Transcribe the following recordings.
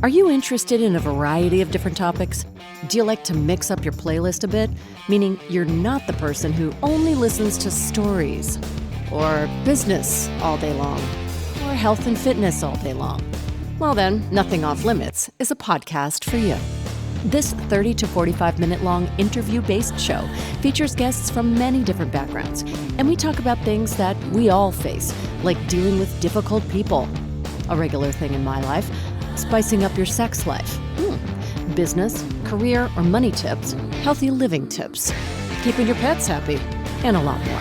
Are you interested in a variety of different topics? Do you like to mix up your playlist a bit? Meaning you're not the person who only listens to stories, or business all day long, or health and fitness all day long. Well then, Nothing Off Limits is a podcast for you. This 30 to 45 minute long interview-based show features guests from many different backgrounds, and we talk about things that we all face, like dealing with difficult people, a regular thing in my life, spicing up your sex life, business, career, or money tips, healthy living tips, keeping your pets happy, and a lot more.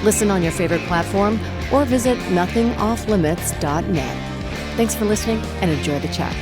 Listen on your favorite platform or visit nothingofflimits.net. Thanks for listening and enjoy the chat.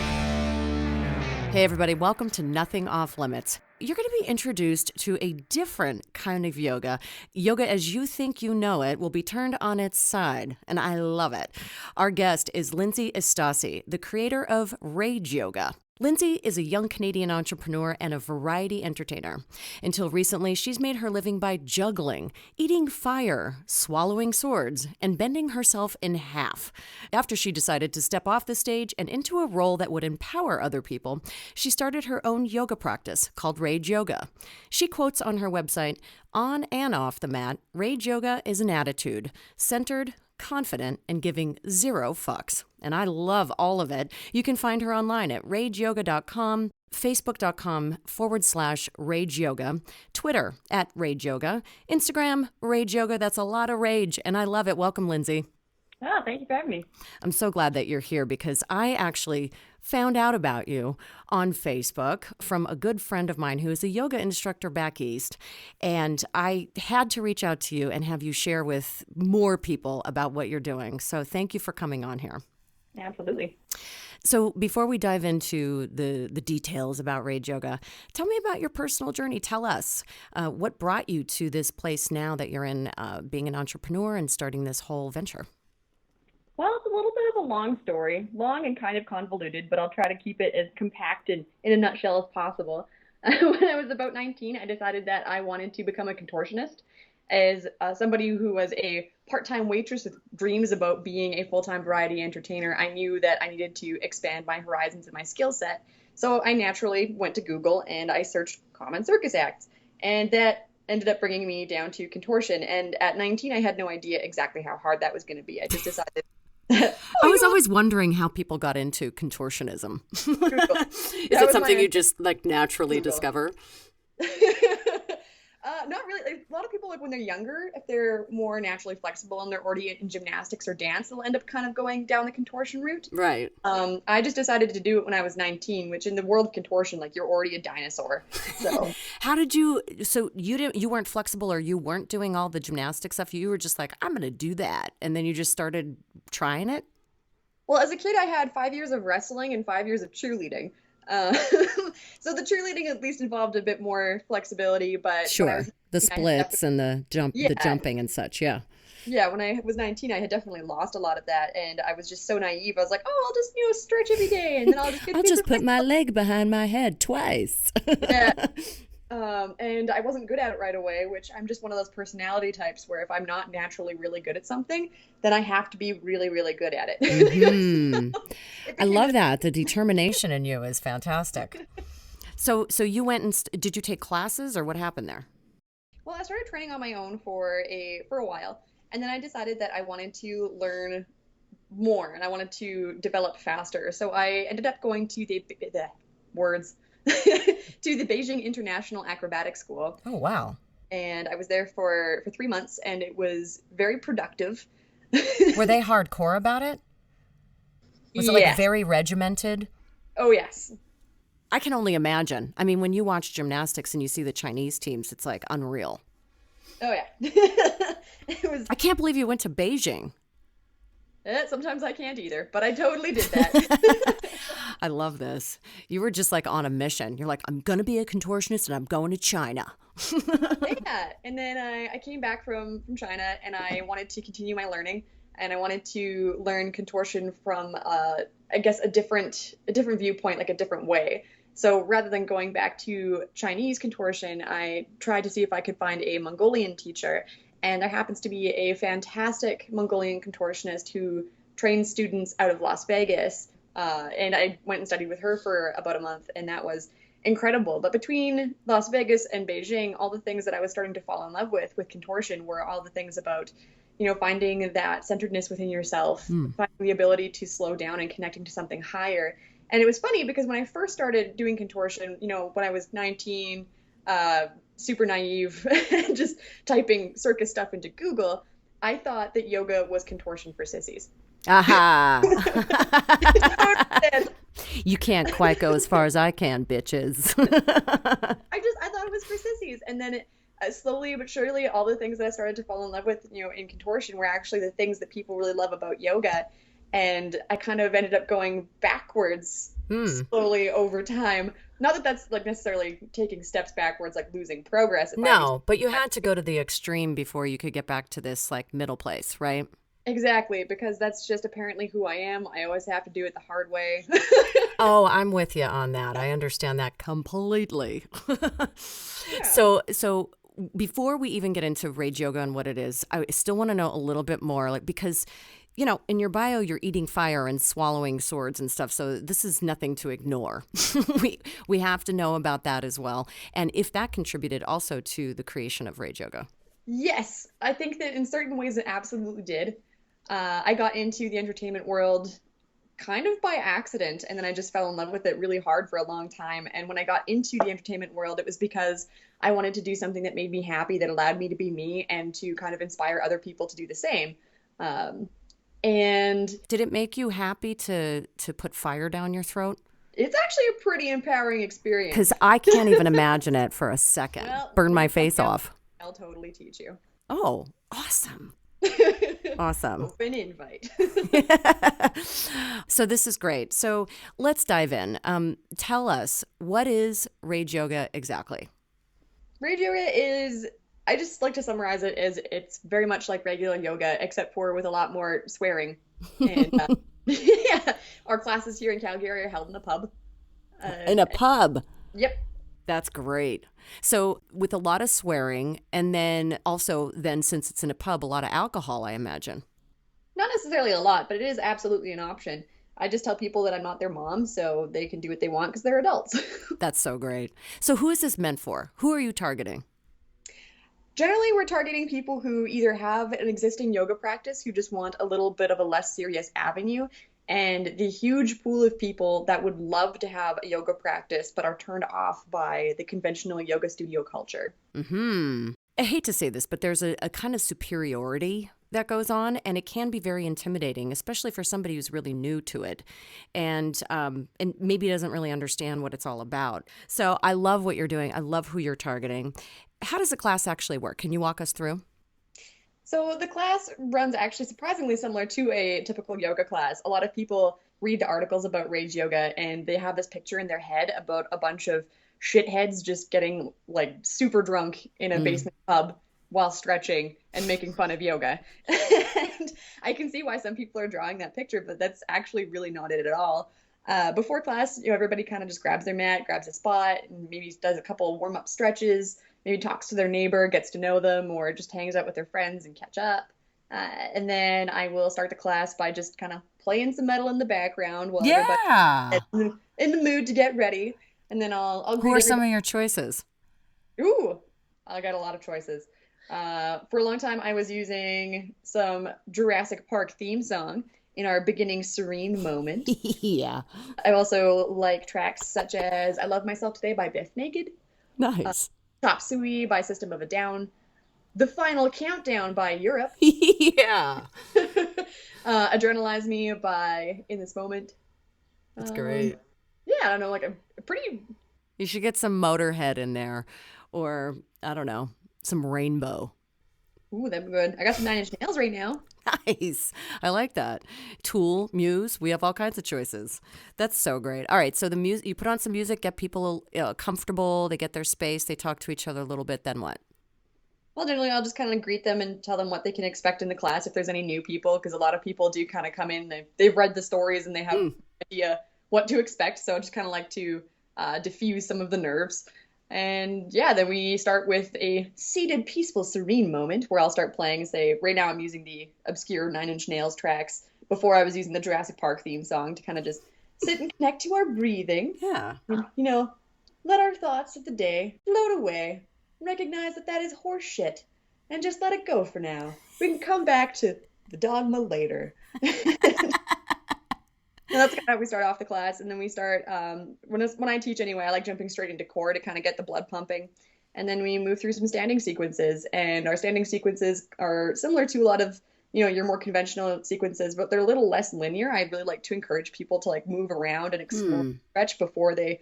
Hey everybody, welcome to Nothing Off Limits. You're going to be introduced to a different kind of yoga. Yoga as you think you know it will be turned on its side, and I love it. Our guest is Lindsay Istace, the creator of Rage Yoga. Lindsay is a young Canadian entrepreneur and a variety entertainer. Until recently, she's made her living by juggling, eating fire, swallowing swords, and bending herself in half. After she decided to step off the stage and into a role that would empower other people, she started her own yoga practice called Rage Yoga. She quotes on her website, "On and off the mat, Rage Yoga is an attitude, centered, confident, and giving zero fucks." And I love all of it. You can find her online at rageyoga.com, facebook.com/Rage Yoga, Twitter at Rage Yoga, Instagram, Rage Yoga. That's a lot of rage, and I love it. Welcome, Lindsay. Oh, thank you for having me. I'm so glad that you're here because I actually found out about you on Facebook from a good friend of mine who is a yoga instructor back east. And I had to reach out to you and have you share with more people about what you're doing. So thank you for coming on here. Absolutely. So before we dive into the details about Rage Yoga, tell me about your personal journey. Tell us what brought you to this place now that you're in, being an entrepreneur and starting this whole venture. Well, it's a little bit of a long story, long and kind of convoluted, but I'll try to keep it as compact and in a nutshell as possible. When I was about 19, I decided that I wanted to become a contortionist. As somebody who was a part-time waitress with dreams about being a full-time variety entertainer, I knew that I needed to expand my horizons and my skill set. So I naturally went to Google and I searched common circus acts. And that ended up bringing me down to contortion. And at 19, I had no idea exactly how hard that was going to be. I just decided I was always wondering how people got into contortionism. Is That it something you just like naturally discover? Not really. Like, a lot of people, like when they're younger, if they're more naturally flexible and they're already in gymnastics or dance, they'll end up kind of going down the contortion route. Right. I just decided to do it when I was 19, which in the world of contortion, like you're already a dinosaur. So How did so you weren't flexible or you weren't doing all the gymnastic stuff. You were just like, I'm going to do that. And then you just started trying it. Well, as a kid, I had 5 years of wrestling and 5 years of cheerleading. Uh, so the cheerleading at least involved a bit more flexibility, but Sure. The splits and the jumping and such. Yeah. Yeah, when I was 19, I had definitely lost a lot of that, and I was just so naive. I was like, "Oh, I'll just stretch every day, and then I'll just get I'll just put my leg behind my head twice." Yeah. And I wasn't good at it right away, which I'm just one of those personality types where if I'm not naturally really good at something, then I have to be really, really good at it. Mm-hmm. I love that. The determination in you is fantastic. So you went and did you take classes or what happened there? Well, I started training on my own for a while, and then I decided that I wanted to learn more and I wanted to develop faster. So I ended up going to the words to the Beijing International Acrobatic School. Oh, wow. And I was there for 3 months, and it was very productive. Were they hardcore about it? Was it like very regimented? Oh, yes. I can only imagine. I mean, when you watch gymnastics and you see the Chinese teams, it's like unreal. Oh, yeah. I can't believe you went to Beijing. Sometimes I can't either, but I totally did that. I love this. You were just like on a mission. You're like, I'm going to be a contortionist and I'm going to China. Yeah. And then I came back from China and I wanted to continue my learning, and I wanted to learn contortion from, I guess, a different viewpoint, like a different way. So rather than going back to Chinese contortion, I tried to see if I could find a Mongolian teacher. And there happens to be a fantastic Mongolian contortionist who trains students out of Las Vegas. And I went and studied with her for about a month, and that was incredible. But between Las Vegas and Beijing, all the things that I was starting to fall in love with contortion were all the things about, finding that centeredness within yourself, finding the ability to slow down and connecting to something higher. And it was funny because when I first started doing contortion, when I was 19, super naive, just typing circus stuff into Google, I thought that yoga was contortion for sissies. Aha. You can't quite go as far as I can, bitches. I thought it was for sissies. And then slowly but surely, all the things that I started to fall in love with, in contortion were actually the things that people really love about yoga. And I kind of ended up going backwards slowly over time. Not that that's like necessarily taking steps backwards, like losing progress. No, but you had to go to the extreme before you could get back to this like middle place, right? Exactly, because that's just apparently who I am. I always have to do it the hard way. Oh, I'm with you on that. I understand that completely. Yeah. So before we even get into rage yoga and what it is, I still want to know a little bit more, like, because in your bio, you're eating fire and swallowing swords and stuff. So this is nothing to ignore. we have to know about that as well. And if that contributed also to the creation of rage yoga. Yes, I think that in certain ways it absolutely did. I got into the entertainment world kind of by accident, and then I just fell in love with it really hard for a long time. And when I got into the entertainment world, it was because I wanted to do something that made me happy, that allowed me to be me, and to kind of inspire other people to do the same. And did it make you happy to put fire down your throat? It's actually a pretty empowering experience. Because I can't even imagine it for a second. Well, burn my face off. I'll totally teach you. Oh, awesome. Awesome. Open invite. So this is great. So let's dive in. Tell us, what is rage yoga exactly? Rage yoga is, I just like to summarize it as it's very much like regular yoga, except for with a lot more swearing. And yeah, our classes here in Calgary are held in a pub. In a pub? Yep. That's great. So with a lot of swearing, and then also since it's in a pub, a lot of alcohol, I imagine. Not necessarily a lot, but it is absolutely an option. I just tell people that I'm not their mom, so they can do what they want because they're adults. That's so great. So who is this meant for? Who are you targeting? Generally, we're targeting people who either have an existing yoga practice, who just want a little bit of a less serious avenue, and the huge pool of people that would love to have a yoga practice but are turned off by the conventional yoga studio culture. I hate to say this, but there's a kind of superiority that goes on, and it can be very intimidating, especially for somebody who's really new to it and maybe doesn't really understand what it's all about. So I love what you're doing. I love who you're targeting. How does the class actually work? Can you walk us through? So the class runs actually surprisingly similar to a typical yoga class. A lot of people read the articles about rage yoga and they have this picture in their head about a bunch of shitheads just getting like super drunk in a basement pub while stretching and making fun of yoga. And I can see why some people are drawing that picture, but that's actually really not it at all. Before class, everybody kind of just grabs their mat, grabs a spot, and maybe does a couple warm-up stretches, maybe talks to their neighbor, gets to know them, or just hangs out with their friends and catch up. And then I will start the class by just kind of playing some metal in the background while everybody's in the mood to get ready. And then I'll greet Who are some of your choices? Ooh, I got a lot of choices. For a long time, I was using some Jurassic Park theme song in our beginning serene moment. Yeah. I also like tracks such as I Love Myself Today by Biff Naked. Nice. Chop Suey by System of a Down. The Final Countdown by Europe. Yeah. Adrenalize Me by In This Moment. That's great. Yeah, I don't know, like a pretty... You should get some Motorhead in there, or, I don't know, some Rainbow. Ooh, that'd be good. I got some Nine Inch Nails right now. Nice. I like that. Tool, Muse, we have all kinds of choices. That's so great. All right, so the music, you put on some music, get people comfortable, they get their space, they talk to each other a little bit, then what? Well, generally, I'll just kind of greet them and tell them what they can expect in the class if there's any new people, because a lot of people do kind of come in, they've read the stories and they have no idea what to expect, so I just kind of like to diffuse some of the nerves. And yeah, then we start with a seated, peaceful, serene moment where I'll start playing, say, right now I'm using the obscure Nine Inch Nails tracks. Before I was using the Jurassic Park theme song to kind of just sit and connect to our breathing. Yeah. Let our thoughts of the day float away. Recognize that is horse shit and just let it go for now. We can come back to the dogma later. And that's kind of how we start off the class. And then we start, when I teach anyway, I like jumping straight into core to kind of get the blood pumping. And then we move through some standing sequences. And our standing sequences are similar to a lot of, your more conventional sequences, but they're a little less linear. I really like to encourage people to like move around and explore, stretch before they,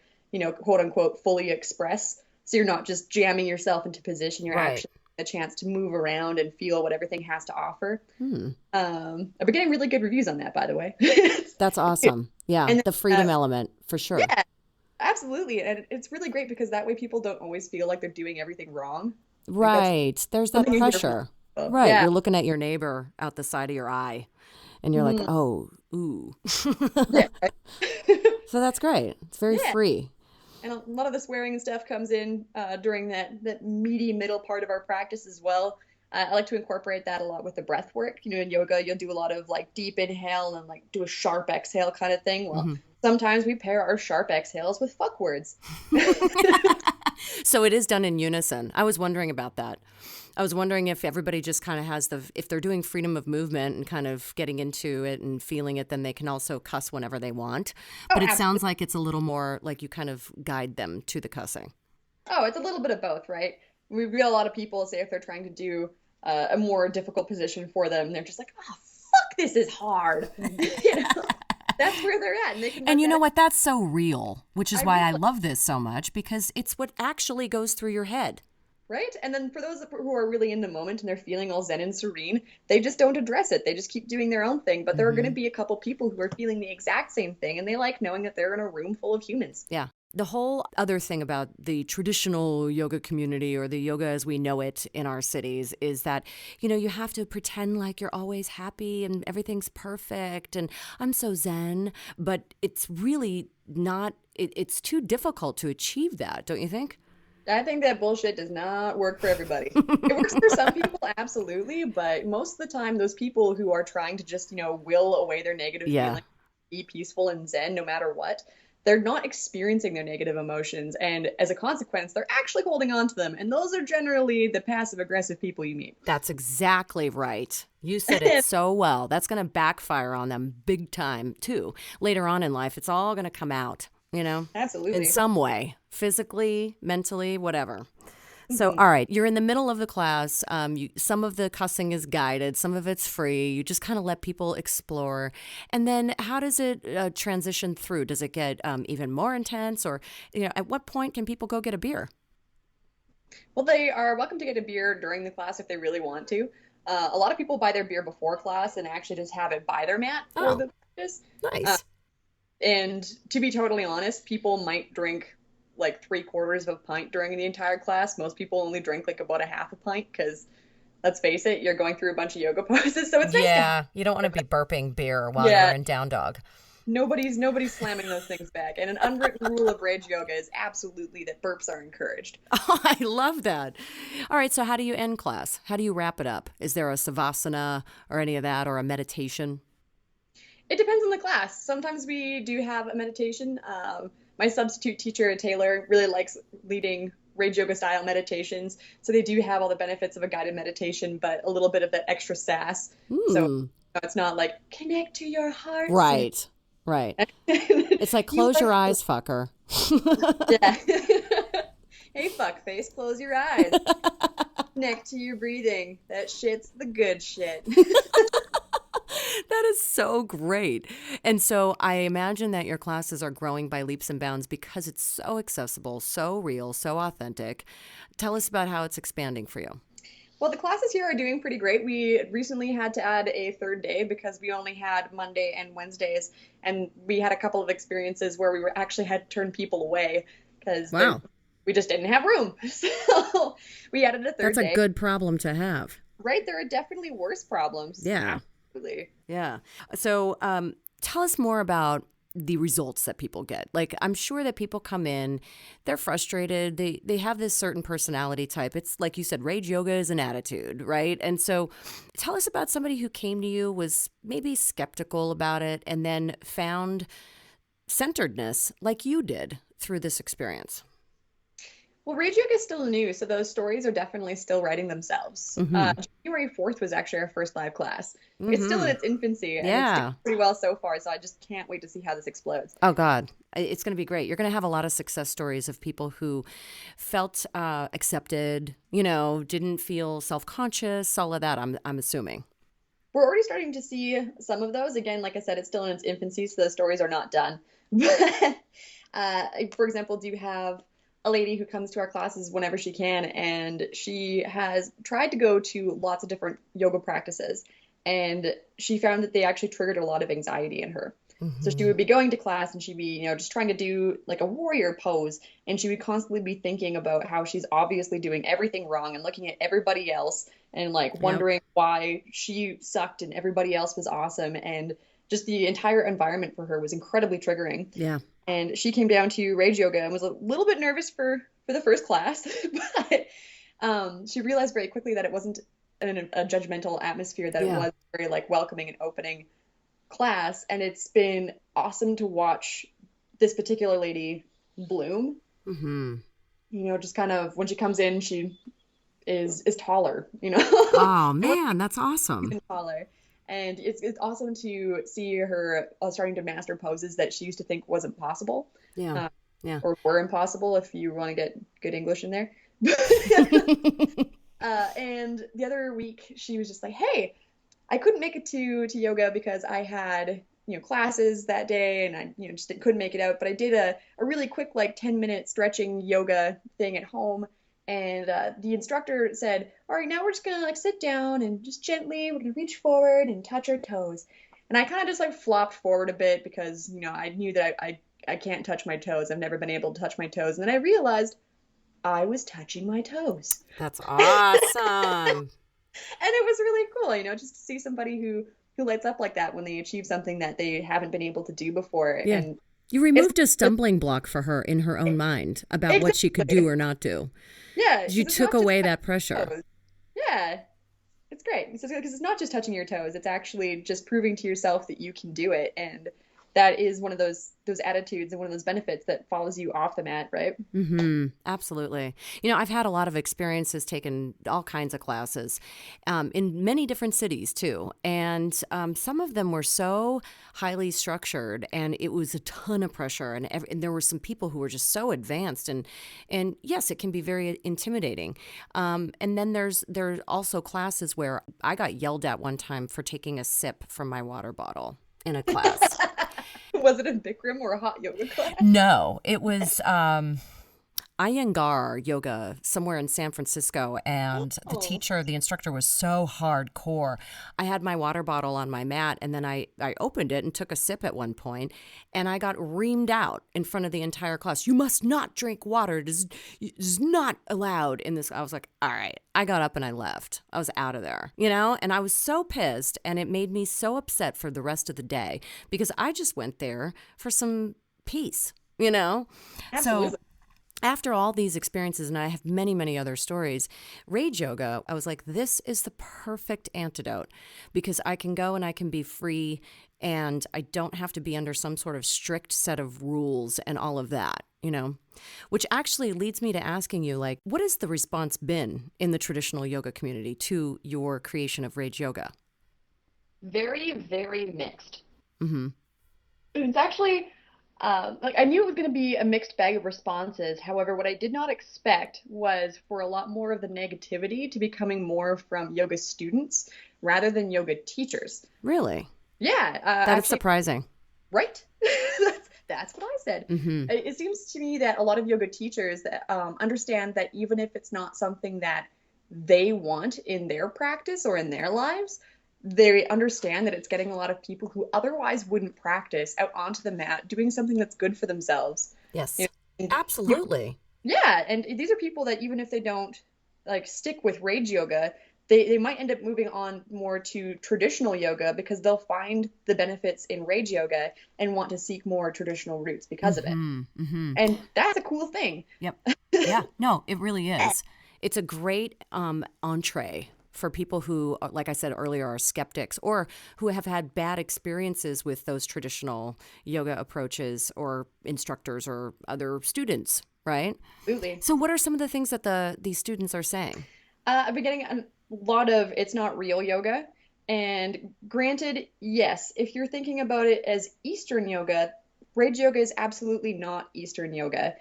quote unquote, fully express. So you're not just jamming yourself into position. You're actually a chance to move around and feel what everything has to offer. I've been getting really good reviews on that, by the way. That's awesome. Yeah, and the freedom element for sure. Yeah, absolutely. And it's really great because that way people don't always feel like they're doing everything wrong. Right. There's that pressure. Right. Yeah. You're looking at your neighbor out the side of your eye and you're like, oh, ooh. Yeah. So that's great. It's very free. And a lot of the swearing and stuff comes in during that meaty middle part of our practice as well. I like to incorporate that a lot with the breath work. In yoga, you'll do a lot of like deep inhale and like do a sharp exhale kind of thing. Well, sometimes we pair our sharp exhales with fuck words. So it is done in unison. I was wondering about that. I was wondering if everybody just kind of has if they're doing freedom of movement and kind of getting into it and feeling it, then they can also cuss whenever they want. But it sounds like it's a little more like you kind of guide them to the cussing. Oh, it's a little bit of both, right? We real a lot of people say if they're trying to do a more difficult position for them, they're just like, oh, fuck, this is hard. That's where they're at. And you know what? That's so real, which is why I love this so much, because it's what actually goes through your head. Right? And then for those who are really in the moment and they're feeling all zen and serene, they just don't address it. They just keep doing their own thing. But there are going to be a couple people who are feeling the exact same thing, and they like knowing that they're in a room full of humans. Yeah. The whole other thing about the traditional yoga community, or the yoga as we know it in our cities, is that, you have to pretend like you're always happy and everything's perfect and I'm so zen. But it's really not, it's too difficult to achieve that, don't you think? I think that bullshit does not work for everybody. It works for some people, absolutely, but most of the time, those people who are trying to just, will away their negative feelings, be peaceful and zen no matter what, they're not experiencing their negative emotions, and as a consequence, they're actually holding on to them, and those are generally the passive-aggressive people you meet. That's exactly right. You said it so well. That's going to backfire on them big time, too. Later on in life, it's all going to come out. Absolutely. In some way, physically, mentally, whatever. So, all right, you're in the middle of the class. Some of the cussing is guided. Some of it's free. You just kind of let people explore. And then how does it transition through? Does it get even more intense? Or, at what point can people go get a beer? Well, they are welcome to get a beer during the class if they really want to. A lot of people buy their beer before class and actually just have it by their mat for the practice. Nice. And to be totally honest, people might drink like 3/4 of a pint during the entire class. Most people only drink like about a half a pint because, let's face it, you're going through a bunch of yoga poses. So it's nice you don't want to be burping beer while you're in down dog. Nobody's slamming those things back. And an unwritten rule of Rage Yoga is absolutely that burps are encouraged. Oh, I love that. All right, so how do you end class? How do you wrap it up? Is there a savasana or any of that, or a meditation? It depends on the class. Sometimes we do have a meditation. My substitute teacher, Taylor, really likes leading Rage Yoga style meditations. So they do have all the benefits of a guided meditation, but a little bit of that extra sass. So it's not like, connect to your heart. Right. It's like, close your eyes, fucker. Yeah. Hey, fuckface, close your eyes. Connect to your breathing. That shit's the good shit. That is so great. And so I imagine that your classes are growing by leaps and bounds because it's so accessible, so real, so authentic. Tell us about how it's expanding for you. Well, the classes here are doing pretty great. We recently had to add a third day because we only had Monday and Wednesdays, and we had a couple of experiences where we actually had to turn people away because we just didn't have room. So we added a third day. That's a good problem to have. Right? There are definitely worse problems. Yeah. Absolutely. Yeah. So tell us more about the results that people get. Like, I'm sure that people come in, they're frustrated, they have this certain personality type. It's like you said, Rage Yoga is an attitude, right? And so tell us about somebody who came to you, was maybe skeptical about it, and then found centeredness like you did through this experience? Well, Rage Yoga is still new, so those stories are definitely still writing themselves. Mm-hmm. January 4th was actually our first live class. It's still in Mm-hmm. its infancy, and it's doing Yeah. pretty well so far, so I just can't wait to see how this explodes. Oh God, it's going to be great. You're going to have a lot of success stories of people who felt accepted, didn't feel self-conscious, all of that. I'm assuming. We're already starting to see some of those. Again, like I said, it's still in its infancy, so those stories are not done. But for example, do you have a lady who comes to our classes whenever she can, and she has tried to go to lots of different yoga practices, and she found that they actually triggered a lot of anxiety in her. So she Mm-hmm. would be going to class and she'd be, just trying to do like a warrior pose, and she would constantly be thinking about how she's obviously doing everything wrong and looking at everybody else and like Yep. wondering why she sucked and everybody else was awesome. And just the entire environment for her was incredibly triggering. Yeah. And she came down to Rage Yoga and was a little bit nervous for the first class, but she realized very quickly that it wasn't a judgmental atmosphere, that it Yeah. was very like welcoming and opening class. And it's been awesome to watch this particular lady bloom. Mm-hmm. Just kind of when she comes in, she is taller, Oh man, that's awesome. even taller. And it's awesome to see her starting to master poses that she used to think wasn't possible, Yeah. uh, Yeah. or were impossible if you want to get good English in there. And the other week, she was just like, "Hey, I couldn't make it to yoga because I had classes that day, and I just couldn't make it out. But I did a really quick like 10-minute stretching yoga thing at home, and the instructor said, all right, now we're just gonna like sit down and just gently we're gonna reach forward and touch our toes. And I kind of just like flopped forward a bit because I knew that I can't touch my toes. I've never been able to touch my toes, and then I realized I was touching my toes. That's awesome. And it was really cool, just to see somebody who lights up like that when they achieve something that they haven't been able to do before. Yeah. And You it's removed a stumbling block for her in her own mind about what she could do exactly, or not do. yeah, You because it's took not just away touching that pressure. your toes. Yeah, it's great because it's not just touching your toes; it's actually just proving to yourself that you can do it, and that is one of those attitudes and one of those benefits that follows you off the mat, right? Mm-hmm. Absolutely. I've had a lot of experiences, taken all kinds of classes in many different cities too. And some of them were so highly structured and it was a ton of pressure. And there were some people who were just so advanced. And yes, it can be very intimidating. And then there are also classes where I got yelled at one time for taking a sip from my water bottle in a class. Was it a Bikram or a hot yoga class? No, it was Iyengar yoga somewhere in San Francisco, and Oh, the instructor was so hardcore. I had my water bottle on my mat, and then I opened it and took a sip at one point, and I got reamed out in front of the entire class. You must not drink water. It is not allowed in this. I was like, all right. I got up and I left. I was out of there, and I was so pissed, and it made me so upset for the rest of the day because I just went there for some peace. So absolutely. after all these experiences, and I have many, many other stories, Rage Yoga, I was like, this is the perfect antidote because I can go and I can be free and I don't have to be under some sort of strict set of rules and all of that. Which actually leads me to asking you, like, what has the response been in the traditional yoga community to your creation of Rage Yoga? Very, very mixed. Mm-hmm. It's actually like I knew it was going to be a mixed bag of responses. However, what I did not expect was for a lot more of the negativity to be coming more from yoga students rather than yoga teachers. Really? Yeah, That is actually, surprising. right? That's what I said. Mm-hmm. It seems to me that a lot of yoga teachers that understand that even if it's not something that they want in their practice or in their lives, they understand that it's getting a lot of people who otherwise wouldn't practice out onto the mat doing something that's good for themselves. You Yes. know, and- Absolutely. yeah, and these are people that even if they don't like stick with rage yoga, they might end up moving on more to traditional yoga because they'll find the benefits in rage yoga and want to seek more traditional roots because of it. Mm-hmm. Mm-hmm. And that's a cool thing. Yep. Yeah. No, it really is. It's a great entree for people who, like I said earlier, are skeptics or who have had bad experiences with those traditional yoga approaches or instructors or other students, right? Absolutely. So what are some of the things that these students are saying? I've been getting a lot of it's not real yoga. And granted, yes, if you're thinking about it as Eastern yoga, Rage yoga is absolutely not Eastern yoga.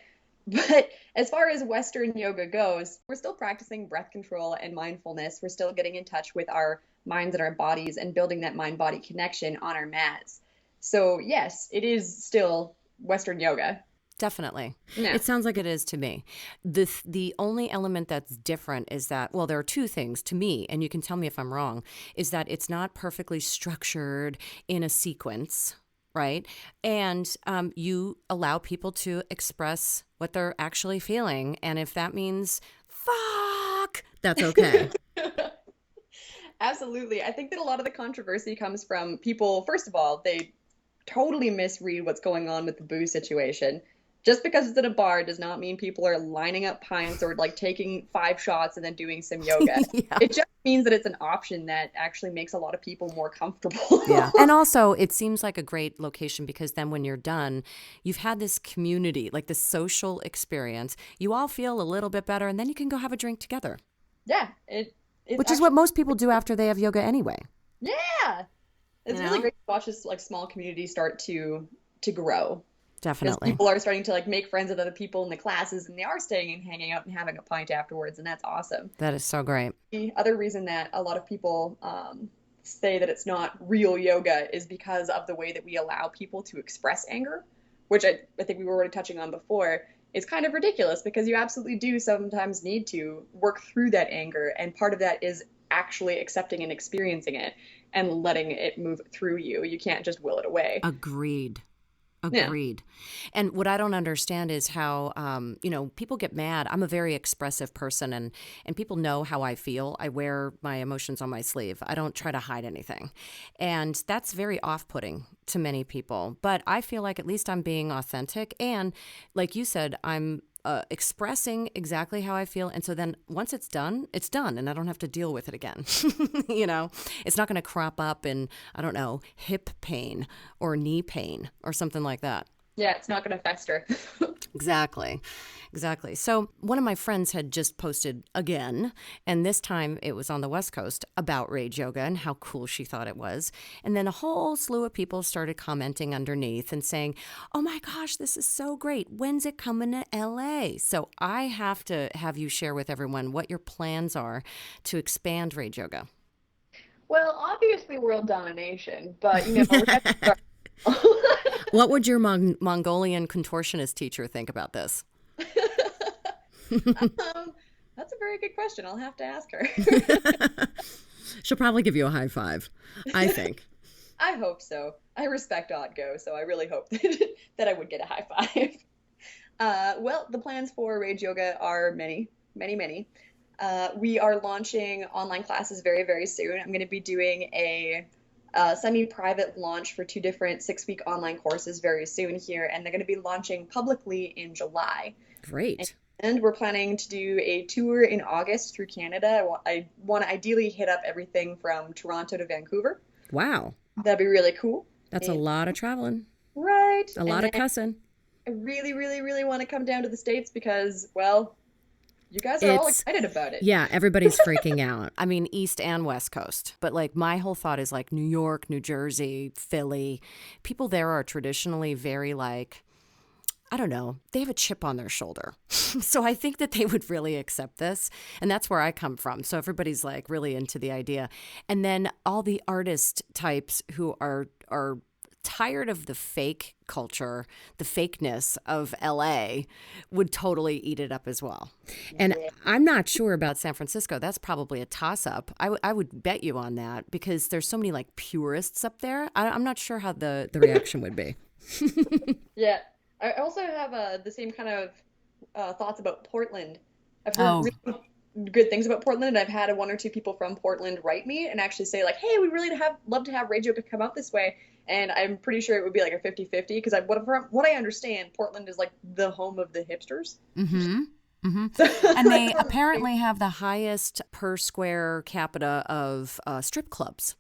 But as far as Western yoga goes, we're still practicing breath control and mindfulness. We're still getting in touch with our minds and our bodies and building that mind-body connection on our mats. So yes, it is still Western yoga. Definitely. Yeah. It sounds like it is to me. The only element that's different is that, well, there are two things to me, and you can tell me if I'm wrong, is that it's not perfectly structured in a sequence, right? And you allow people to express what they're actually feeling. And if that means fuck, that's okay. Absolutely. I think that a lot of the controversy comes from people, first of all, they totally misread what's going on with the booze situation. Just because it's at a bar does not mean people are lining up pints or like taking 5 shots and then doing some yoga. Yeah. It just means that it's an option that actually makes a lot of people more comfortable. Yeah. And also, it seems like a great location because then when you're done, you've had this community, like this social experience. You all feel a little bit better, and then you can go have a drink together. Yeah, which is what most people do after they have yoga anyway. Yeah, it's You really know? great to watch this like small community start to grow. Because Definitely. people are starting to like make friends with other people in the classes, and they are staying and hanging out and having a pint afterwards, and that's awesome. That is so great. The other reason that a lot of people say that it's not real yoga is because of the way that we allow people to express anger, which I think we were already touching on before, is kind of ridiculous because you absolutely do sometimes need to work through that anger, and part of that is actually accepting and experiencing it and letting it move through you. You can't just will it away. Agreed. Yeah. And what I don't understand is how, people get mad. I'm a very expressive person, and people know how I feel. I wear my emotions on my sleeve. I don't try to hide anything. And that's very off-putting to many people. But I feel like at least I'm being authentic. And like you said, I'm expressing exactly how I feel. And so then once it's done, and I don't have to deal with it again. It's not going to crop up in, I don't know, hip pain or knee pain or something like that. Yeah, it's not going to fester. Exactly. So one of my friends had just posted again, and this time it was on the West Coast, about Rage Yoga and how cool she thought it was. And then a whole slew of people started commenting underneath and saying, oh my gosh, this is so great. When's it coming to LA? So I have to have you share with everyone what your plans are to expand Rage Yoga. Well, obviously world domination, but we have to start. What would your Mongolian contortionist teacher think about this? That's a very good question. I'll have to ask her. She'll probably give you a high five, I think. I hope so. I respect Odgo, so I really hope that I would get a high five. Well, the plans for Rage Yoga are many, many, many. We are launching online classes very, very soon. I'm going to be doing a semi-private launch for 2 different 6-week online courses very soon here, and they're going to be launching publicly in July. Great. And we're planning to do a tour in August through Canada. I want to ideally hit up everything from Toronto to Vancouver. Wow. That'd be really cool. That's a lot of traveling. Right. A lot of cussing. I really, really, really want to come down to the States because, well, you guys are all excited about it. Yeah, everybody's freaking out. I mean, East and West Coast. But like my whole thought is like New York, New Jersey, Philly. People there are traditionally very like, I don't know, they have a chip on their shoulder. So I think that they would really accept this. And that's where I come from. So everybody's like really into the idea. And then all the artist types who are tired of the fake culture, the fakeness of LA, would totally eat it up as well. And I'm not sure about San Francisco. That's probably a toss-up. I would bet you on that because there's so many like purists up there. I'm not sure how the reaction would be. Yeah. I also have the same kind of thoughts about Portland. I've heard really good things about Portland, and I've had 1 or 2 people from Portland write me and actually say like, hey, we really love to have Rage Yoga come out this way. And I'm pretty sure it would be like a 50-50 because from what I understand, Portland is like the home of the hipsters. Mm-hmm. Mm-hmm. And they apparently have the highest per square capita of strip clubs.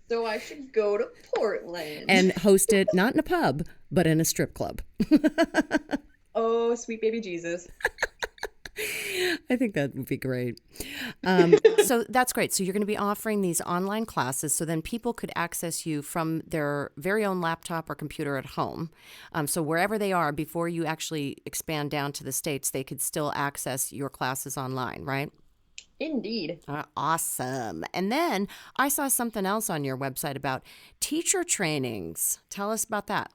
So I should go to Portland. And host it, not in a pub, but in a strip club. Oh, sweet baby Jesus. I think that would be great. So that's great. So you're going to be offering these online classes so then people could access you from their very own laptop or computer at home. So wherever they are, before you actually expand down to the States, they could still access your classes online, right? Indeed. Awesome. And then I saw something else on your website about teacher trainings. Tell us about that.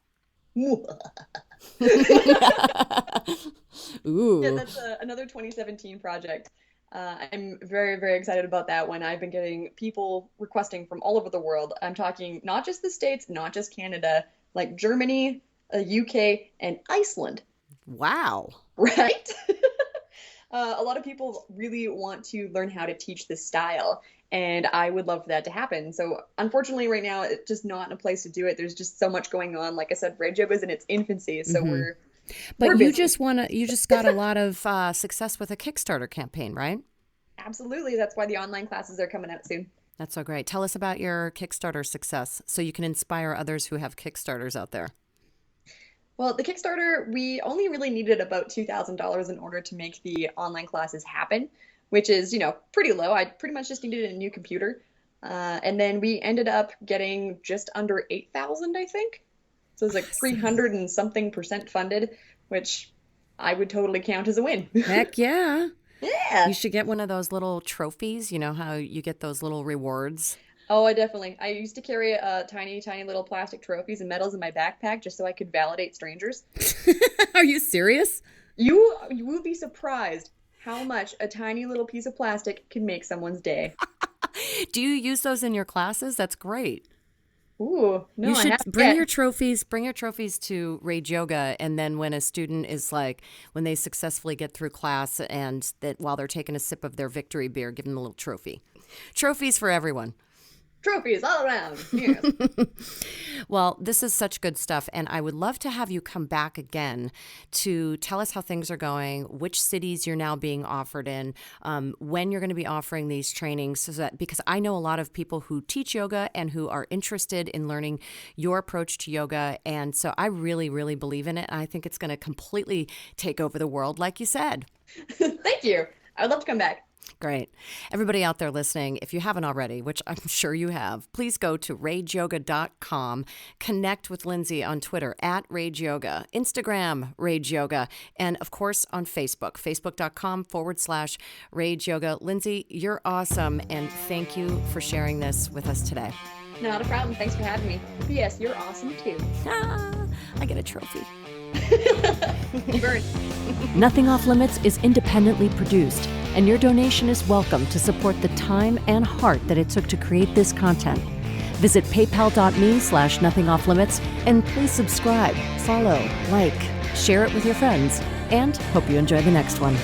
Ooh. Yeah, that's another 2017 project. I'm very, very excited about that one. I've been getting people requesting from all over the world. I'm talking not just the States, not just Canada, like Germany, UK, and Iceland. Wow. Right? A lot of people really want to learn how to teach this style, and I would love for that to happen. So unfortunately, right now, it's just not in a place to do it. There's just so much going on. Like I said, Rage Yoga is in its infancy, so we're you just got a lot of success with a Kickstarter campaign, right? Absolutely. That's why the online classes are coming out soon. That's so great. Tell us about your Kickstarter success so you can inspire others who have Kickstarters out there. Well, the Kickstarter, we only really needed about $2,000 in order to make the online classes happen, which is, pretty low. I pretty much just needed a new computer. And then we ended up getting just under 8,000, I think. So it's like 300 and something % funded, which I would totally count as a win. Heck yeah. Yeah. You should get one of those little trophies. You know how you get those little rewards? Oh, I used to carry tiny, tiny little plastic trophies and medals in my backpack just so I could validate strangers. Are you serious? You will be surprised how much a tiny little piece of plastic can make someone's day. Do you use those in your classes? That's great. Ooh, no, you should I haven't bring yet. your trophies to Rage Yoga, and then when a student is when they successfully get through class and that while they're taking a sip of their victory beer, give them a little trophy. Trophies for everyone. Trophies all around. Yes. Well, this is such good stuff, and I would love to have you come back again to tell us how things are going, which cities you're now being offered in, when you're going to be offering these trainings, because I know a lot of people who teach yoga and who are interested in learning your approach to yoga, and so I really, really believe in it, and I think it's going to completely take over the world, like you said. Thank you. I would love to come back. Great. Everybody out there listening, if you haven't already, which I'm sure you have, please go to rageyoga.com, connect with Lindsay on Twitter at Rage Yoga, Instagram Rage Yoga, and of course on Facebook, facebook.com/Rage Yoga. Lindsay, you're awesome, and thank you for sharing this with us today. Not a problem. Thanks for having me. P.S. You're awesome too. I get a trophy. Burn. Nothing Off Limits is independently produced, and your donation is welcome to support the time and heart that it took to create this content. Visit paypal.me/nothingofflimits and please subscribe, follow, like, share it with your friends, and hope you enjoy the next one.